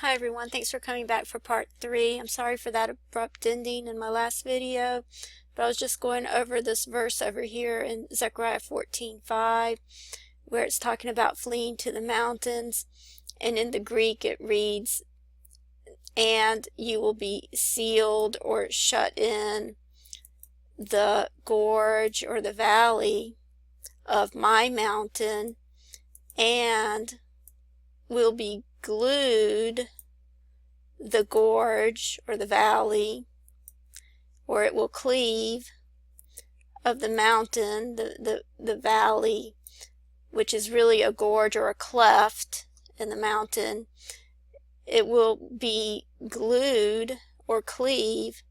Hi everyone, thanks for coming back for part 3. I'm sorry for that abrupt ending in my last video, but I was just going over this verse over here in Zechariah 14:5, where it's talking about fleeing to the mountains, and in the Greek it reads, "And you will be sealed or shut in the gorge or the valley of my mountain, and will be glued the gorge or the valley, or it will cleave of the mountain, the valley, which is really a gorge or a cleft in the mountain. It will be glued or cleave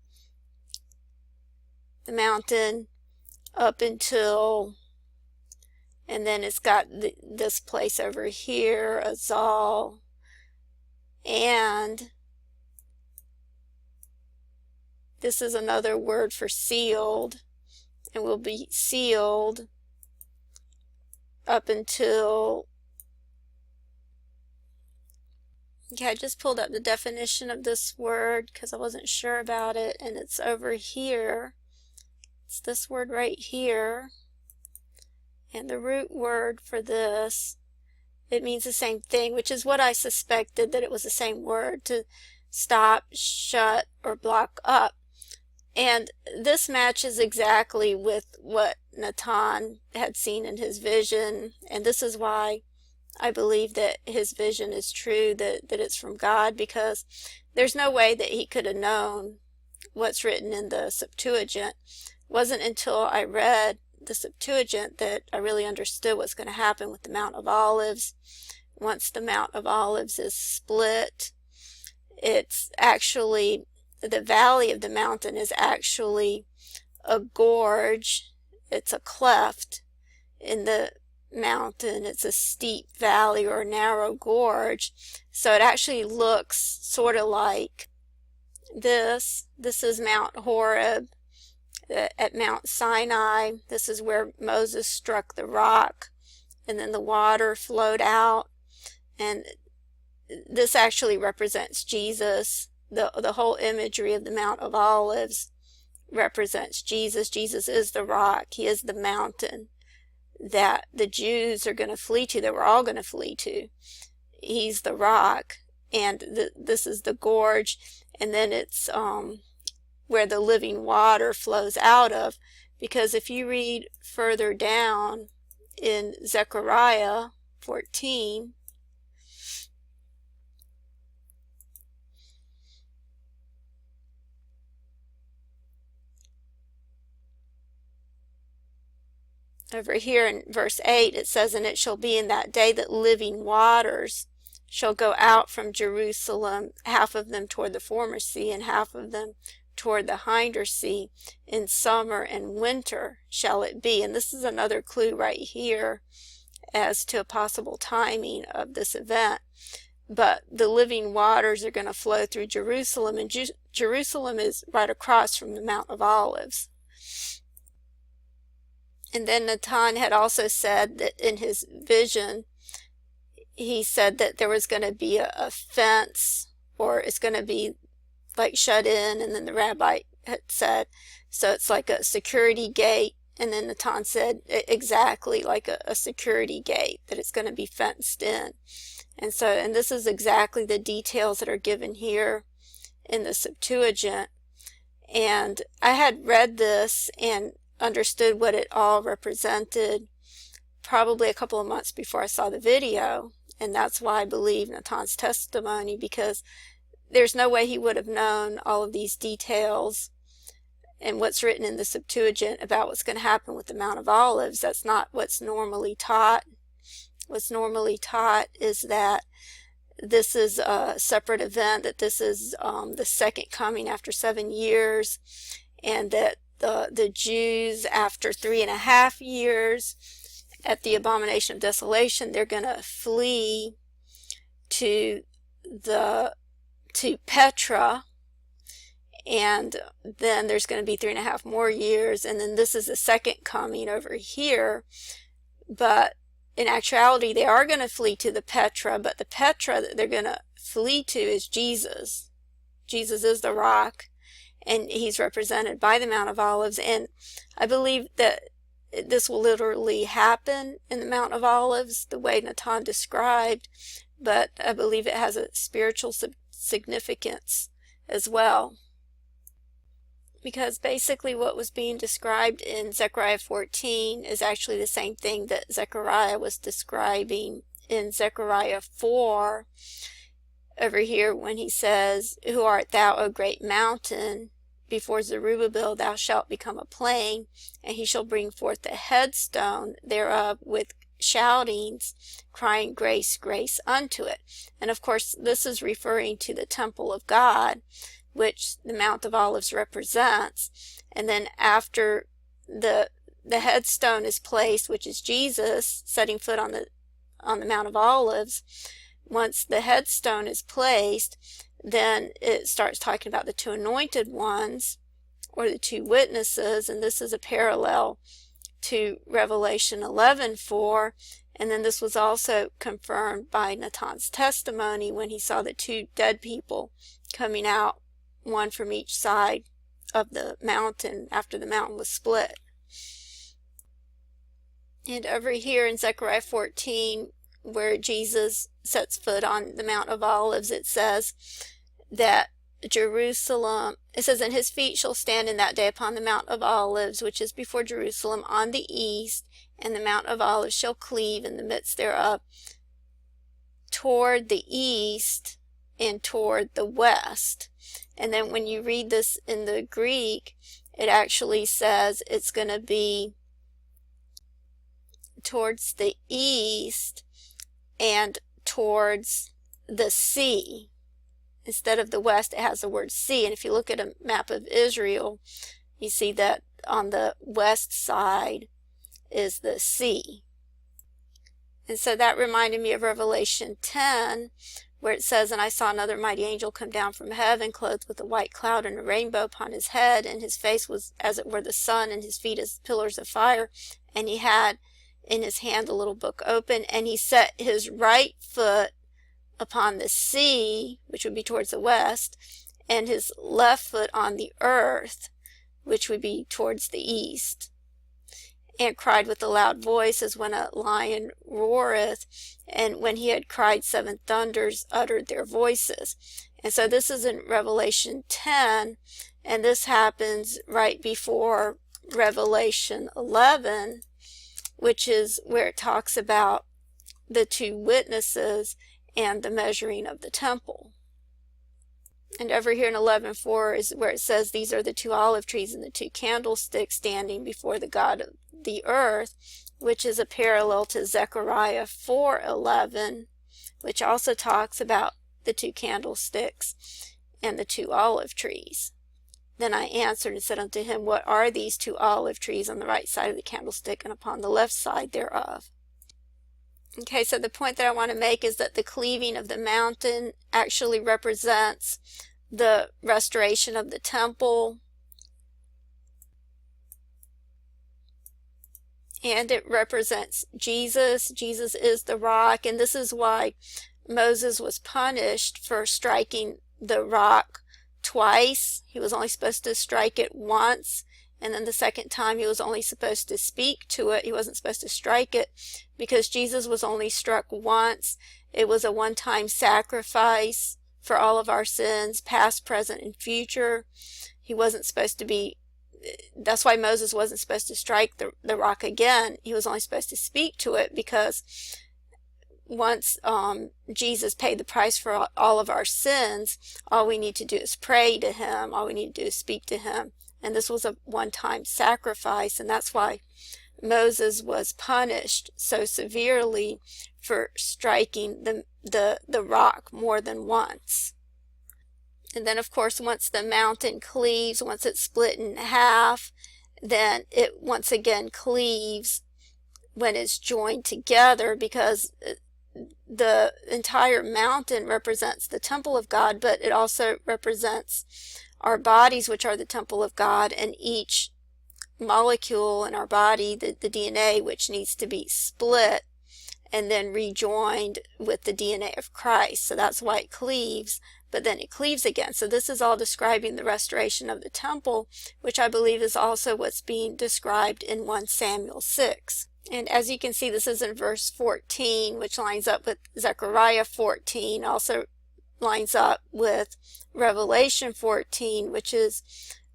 the mountain up until," and then it's got this place over here, Azal, and this is another word for sealed, and will be sealed up until, okay, I just pulled up the definition of this word because I wasn't sure about it, and it's over here. It's this word right here, and the root word for this, it means the same thing, which is what I suspected, that it was the same word, to stop, shut, or block up. And this matches exactly with what Natan had seen in his vision, and this is why I believe that his vision is true, that it's from God, because there's no way that he could have known what's written in the Septuagint. It wasn't until I read the Septuagint that I really understood what's going to happen with the Mount of Olives. Once the Mount of Olives is split, it's actually, the valley of the mountain is actually a gorge. It's a cleft in the mountain. It's a steep valley or a narrow gorge. So it actually looks sort of like this. This is Mount Horeb at Mount Sinai. This is where Moses struck the rock, and then the water flowed out. And this actually represents Jesus. The whole imagery of the Mount of Olives represents Jesus. Jesus is the rock. He is the mountain that the Jews are going to flee to, that we're all going to flee to. He's the rock, and this is the gorge, and then it's where the living water flows out of, because if you read further down in Zechariah 14, over here in verse 8, it says, "And it shall be in that day that living waters shall go out from Jerusalem, half of them toward the former sea, and half of them toward the hinder sea. In summer and winter shall it be." And this is another clue right here as to a possible timing of this event. But the living waters are going to flow through Jerusalem, and Jerusalem is right across from the Mount of Olives. And then Natan had also said that in his vision, he said that there was going to be a fence, or it's going to be like shut in, and then the rabbi had said, so it's like a security gate, and then Natan said exactly like a security gate, that it's going to be fenced in. And so, and this is exactly the details that are given here in the Septuagint. And I had read this and understood what it all represented probably a couple of months before I saw the video, and that's why I believe Natan's testimony, because there's no way he would have known all of these details and what's written in the Septuagint about what's going to happen with the Mount of Olives. That's not what's normally taught. What's normally taught is that this is a separate event, that this is the second coming after 7 years, and that the Jews, after 3.5 years at the abomination of desolation, they're going to flee to Petra, and then there's going to be 3.5 more years, and then this is the second coming over here. But in actuality, they are going to flee to the Petra, but the Petra that they're going to flee to is Jesus. Jesus is the rock, and he's represented by the Mount of Olives. And I believe that this will literally happen in the Mount of Olives the way Natan described, but I believe it has a spiritual significance as well. Because basically what was being described in Zechariah 14 is actually the same thing that Zechariah was describing in Zechariah 4 over here when he says, "Who art thou, O great mountain? Before Zerubbabel thou shalt become a plain, and he shall bring forth the headstone thereof with shoutings, crying, Grace, grace unto it." And of course this is referring to the temple of God, which the Mount of Olives represents. And then after the headstone is placed, which is Jesus setting foot on the Mount of Olives, once the headstone is placed, then it starts talking about the two anointed ones, or the two witnesses, and this is a parallel to Revelation 11:4. And then this was also confirmed by Natan's testimony when he saw the two dead people coming out, one from each side of the mountain after the mountain was split. And over here in Zechariah 14, where Jesus sets foot on the Mount of Olives, it says that Jerusalem, it says, "And his feet shall stand in that day upon the Mount of Olives, which is before Jerusalem on the east, and the Mount of Olives shall cleave in the midst thereof toward the east and toward the west." And then when you read this in the Greek, it actually says it's going to be towards the east and towards the sea. Instead of the west, it has the word sea. And if you look at a map of Israel, you see that on the west side is the sea. And so that reminded me of Revelation 10, where it says, "And I saw another mighty angel come down from heaven, clothed with a white cloud and a rainbow upon his head, and his face was as it were the sun, and his feet as pillars of fire. And he had in his hand a little book open, and he set his right foot upon the sea," which would be towards the west, "and his left foot on the earth," which would be towards the east. "And cried with a loud voice, as when a lion roareth, and when he had cried, seven thunders uttered their voices." And so this is in Revelation 10, and this happens right before Revelation 11, which is where it talks about the two witnesses and the measuring of the temple. And over here in 11:4 is where it says, "These are the two olive trees and the two candlesticks standing before the God of the earth," which is a parallel to Zechariah 4:11, which also talks about the two candlesticks and the two olive trees. "Then I answered and said unto him, What are these two olive trees on the right side of the candlestick and upon the left side thereof?" Okay, so the point that I want to make is that the cleaving of the mountain actually represents the restoration of the temple, and it represents Jesus. Jesus is the rock, and this is why Moses was punished for striking the rock twice. He was only supposed to strike it once, and then the second time he was only supposed to speak to it. He wasn't supposed to strike it, because Jesus was only struck once. It was a one-time sacrifice for all of our sins, past, present, and future. He wasn't supposed to be, that's why Moses wasn't supposed to strike the rock again. He was only supposed to speak to it, because once Jesus paid the price for all of our sins, all we need to do is pray to him. All we need to do is speak to him. And this was a one-time sacrifice, and that's why Moses was punished so severely for striking the rock more than once. And then, of course, once the mountain cleaves, once it's split in half, then it once again cleaves when it's joined together, because the entire mountain represents the temple of God, but it also represents our bodies, which are the temple of God, and each molecule in our body, the DNA, which needs to be split and then rejoined with the DNA of Christ. So that's why it cleaves, but then it cleaves again. So this is all describing the restoration of the temple, which I believe is also what's being described in 1 Samuel 6. And as you can see, this is in verse 14, which lines up with Zechariah 14, also lines up with Revelation 14, which is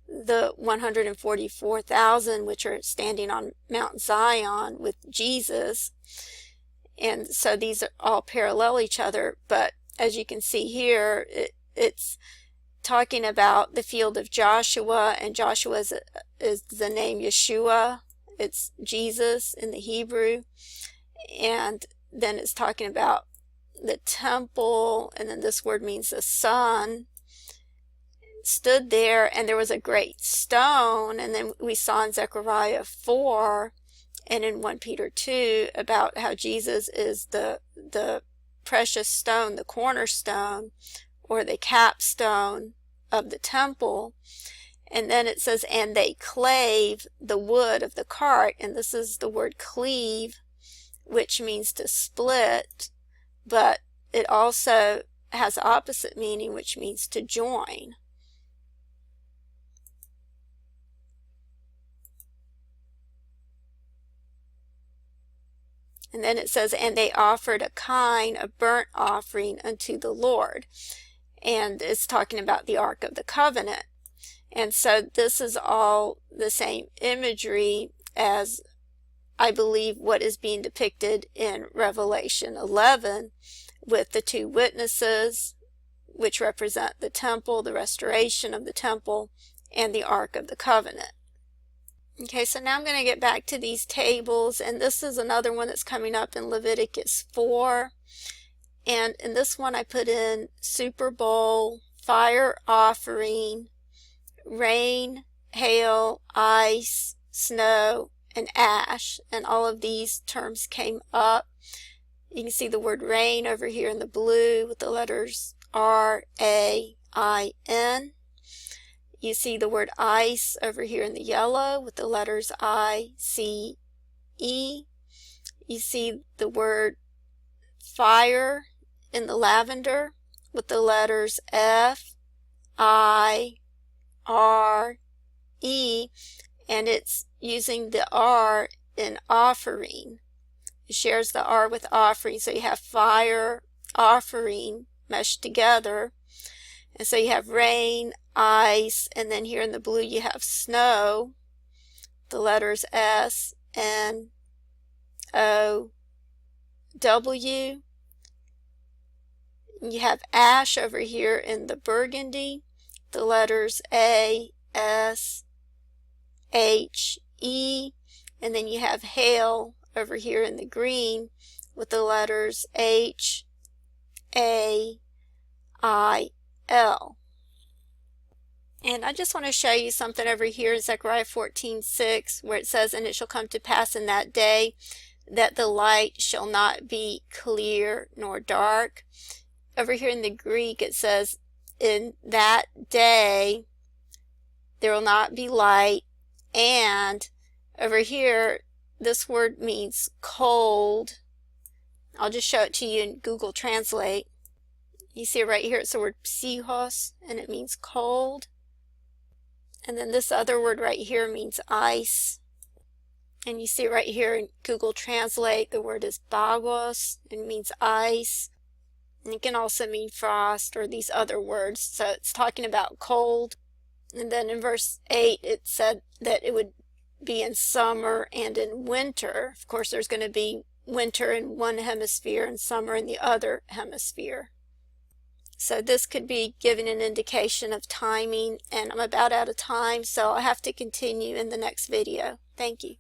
the 144,000 which are standing on Mount Zion with Jesus. And so these all parallel each other, but as you can see here, it's talking about the field of Joshua, and Joshua is the name Yeshua. It's Jesus in the Hebrew. And then it's talking about the temple, and then this word means the sun stood there, and there was a great stone. And then we saw in Zechariah 4 and in 1 Peter 2 about how Jesus is the precious stone, the cornerstone, or the capstone of the temple. And then it says, and they clave the wood of the cart, and this is the word cleave, which means to split, but it also has the opposite meaning, which means to join. And then it says, and they offered a kind of burnt offering unto the Lord. And it's talking about the Ark of the Covenant. And so this is all the same imagery as, I believe, what is being depicted in Revelation 11 with the 2 witnesses, which represent the temple, the restoration of the temple, and the Ark of the Covenant. Okay, so now I'm going to get back to these tables, and this is another one that's coming up in Leviticus 4. And in this one I put in Super Bowl, fire offering, rain, hail, ice, snow, and ash, and all of these terms came up. You can see the word rain over here in the blue with the letters R-A-I-N. You see the word ice over here in the yellow with the letters I-C-E. You see the word fire in the lavender with the letters F-I-R-E, and it's using the R in offering. It shares the R with offering, so you have fire, offering meshed together. And so you have rain, ice, and then here in the blue you have snow, the letters S, N, O, W. You have ash over here in the burgundy, the letters A, S, H, E, and then you have hail over here in the green with the letters H, A, I, L. And I just want to show you something over here in Zechariah 14:6, where it says, and it shall come to pass in that day that the light shall not be clear nor dark. Over here in the Greek it says, in that day there will not be light. And over here this word means cold. I'll just show it to you in Google Translate. You see it right here, it's the word psihos, and it means cold. And then this other word right here means ice. And you see right here in Google Translate, the word is bagos, and means ice. And it can also mean frost or these other words. So it's talking about cold. And then in verse 8, it said that it would be in summer and in winter. Of course, there's going to be winter in one hemisphere and summer in the other hemisphere. So this could be giving an indication of timing, and I'm about out of time, so I'll have to continue in the next video. Thank you.